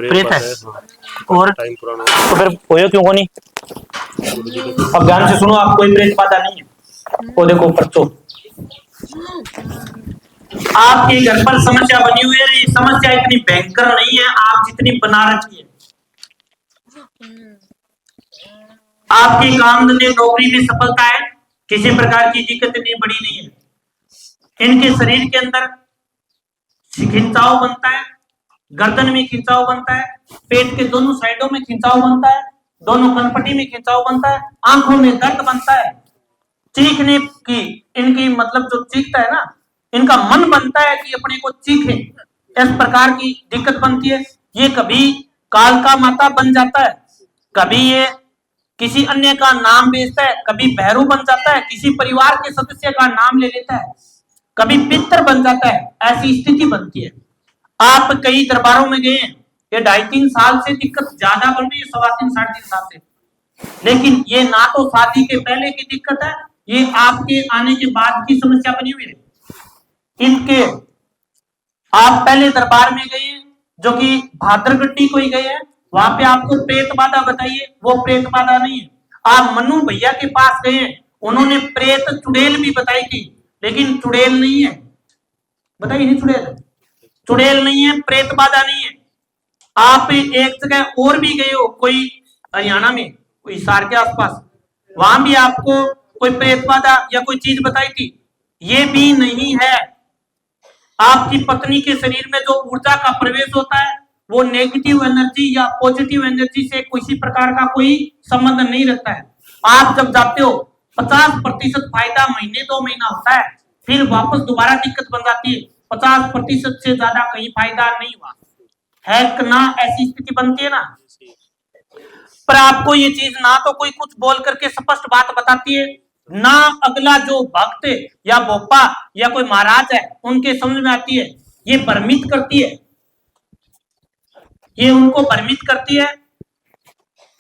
प्रेत है। और टाइम पुराना तो फिर होयो क्यों को नहीं? अब ध्यान से सुनो, आप कोई प्रेत बाधा नहीं है। वो देखो पर्चो, आपके घर पर समस्या बनी हुई है। ये समस्या इतनी भयंकर नहीं है आप जितनी बना रखी है। आपकी काम धंधे नौकरी में सफलता है, किसी प्रकार की दिक्कत नहीं, बड़ी नहीं है। इनके शरीर के अंदर खिंचाव बनता है, गर्दन में खिंचाव बनता है, पेट के दोनों साइडों में खिंचाव बनता है, दोनों कनपटी में खिंचाव बनता है, आंखों में दर्द बनता है, चीखने की इनकी मतलब जो चीखता है ना, इनका मन बनता है कि अपने को चीखे, इस प्रकार की दिक्कत बनती है। ये कभी काल का माता बन जाता है, कभी ये किसी अन्य का नाम बेचता है, कभी भैरू बन जाता है, किसी परिवार के सदस्य का नाम ले लेता है, कभी पितर बन जाता है, ऐसी स्थिति बनती है। आप कई दरबारों में गए हैं, ये 2.5-3 साल से दिक्कत ज्यादा बढ़ रही है, 3.25 साढ़े 3 साल से। लेकिन ये ना तो शादी के पहले की दिक्कत है, ये आपके आने के बाद की समस्या बनी हुई है। इनके आप पहले दरबार में गए जो कि भाद्रगट्टी को ही गए हैं, वहां पे आपको प्रेत बाधा बताइए, वो प्रेत बाधा नहीं है। आप मनु भैया के पास गए, उन्होंने प्रेत चुड़ैल भी बताई थी, लेकिन चुड़ैल नहीं है, बताइए नहीं चुड़ैल, चुड़ैल नहीं है, प्रेत बाधा नहीं है। आप एक जगह और भी गए हो, कोई हरियाणा में, कोई हिसार के आसपास, वहां भी आपको कोई प्रेत बाधा या कोई चीज बताई थी, ये भी नहीं है। आपकी पत्नी के शरीर में जो ऊर्जा का प्रवेश होता है वो नेगेटिव एनर्जी या पॉजिटिव एनर्जी से किसी प्रकार का कोई संबंध नहीं रखता है। आप जब जाते हो 50% फायदा महीने 2 महीना होता है, फिर वापस दोबारा दिक्कत बन जाती है। 50% से ज्यादा कहीं फायदा नहीं हुआ है ना, ऐसी स्थिति बनती है ना। पर आपको ये चीज ना तो कोई कुछ बोल करके स्पष्ट बात बताती है, ना अगला जो भक्त या बोपा या कोई महाराज है उनके समझ में आती है। ये भ्रमित करती है, ये उनको भ्रमित करती है।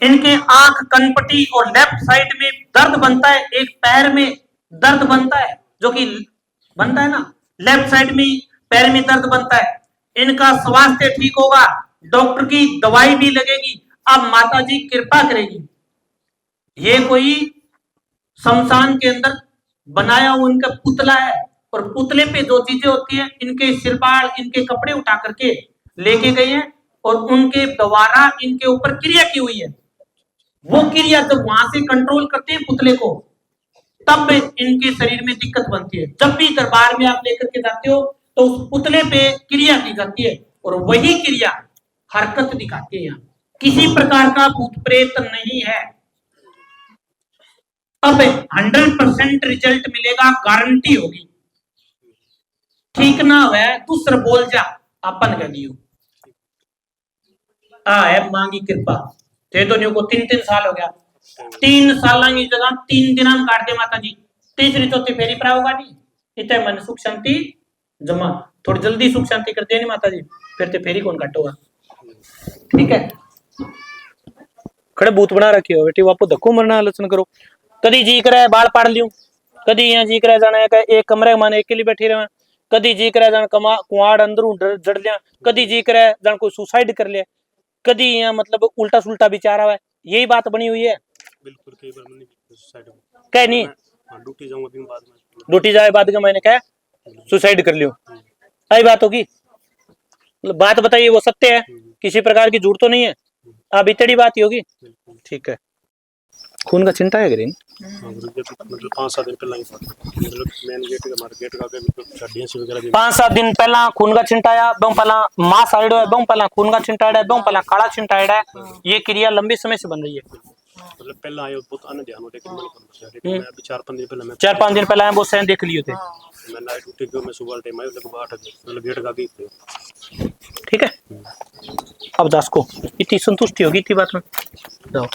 इनके आंख, कनपटी और लेफ्ट साइड में दर्द बनता है, एक पैर में दर्द बनता है, जो कि बनता है ना, लेफ्ट साइड में पैर में दर्द बनता है। इनका स्वास्थ्य ठीक होगा, डॉक्टर की दवाई भी लगेगी, अब माता जी कृपा करेगी। ये कोई शमशान के अंदर बनाया हुआ उनका पुतला है, और पुतले पे जो चीजें होती है, इनके सिरबाल, इनके कपड़े उठा करके लेके गए हैं और उनके द्वारा इनके ऊपर क्रिया की हुई है। वो क्रिया जब वहां से कंट्रोल करते हैं पुतले को, तब इनके शरीर में दिक्कत बनती है। जब भी दरबार में आप लेकर के जाते हो तो उस पुतले पे क्रिया की जाती है और वही क्रिया हरकत दिखाती है। यहाँ किसी प्रकार का भूत प्रेत नहीं है। अब 100% रिजल्ट मिलेगा, गारंटी होगी। ठीक ना हुआ दूसरा बोल जा, अपन कह दियो है मांगी कृपा थे तो न्यू को 3-3 साल हो गया, 3 साल की जगह 3 दिन हम काटते माता जी, तीसरी चौथी फेरी पर होगा नहीं, इतने मन सुख शांति जमा, थोड़ी जल्दी सुख शांति कर देनी माता जी, फिर तो फेरी कौन काटोगा। ठीक है, खड़े भूत बना रखी हो बेटी, वापो धक्को मरना आलोचना करो। कदी जी करे बाल पाड़ लियो, कदी यहाँ जी करे जाने एक कमरे माने अकेली बैठी रहे, कदी जी करे जान कुआड़ अंदरू जड़ लिया, कदी जी करे जान कोई सुसाइड कर लिया, कदी यहाँ मतलब उल्टा सुल्टा विचार आवा है। यही बात बनी हुई है। बिल्कुल कई बार मैंने सुसाइड कह नहीं, ड्यूटी जाऊंगा दिन बाद में, ड्यूटी जाए बाद का मैंने कहा सुसाइड कर लियो, आई बात होगी। बात बताइए वो सत्य है, किसी प्रकार की झूठ तो नहीं है, अब इतनी बात ही होगी। ठीक है, खून का चिंता है ग्रीन मतलब 5-7 दिन पहला मेन गेट का मार गेट का हड्डियां से वगैरह 5-7 दिन पहला खून का छिंटाया, बम पहला मां साइड है, बम पहला खून का छिंटाड़ा, बम पहला काला छिंटाड़ा है। ये क्रिया लंबे समय से बन रही है। मतलब पहला आयो बहुत अनध्यान हो, लेकिन मैं अभी 4-5 दिन पहले 4-5 दिन पहले वो सैन देख लिए थे। मैं नाइट ड्यूटी को मैं सुबह टाइम आया लगभग 8 बजे मतलब गेट का गई। ठीक है, अब दास को इतनी संतुष्टि होगी इतनी बात में जाओ।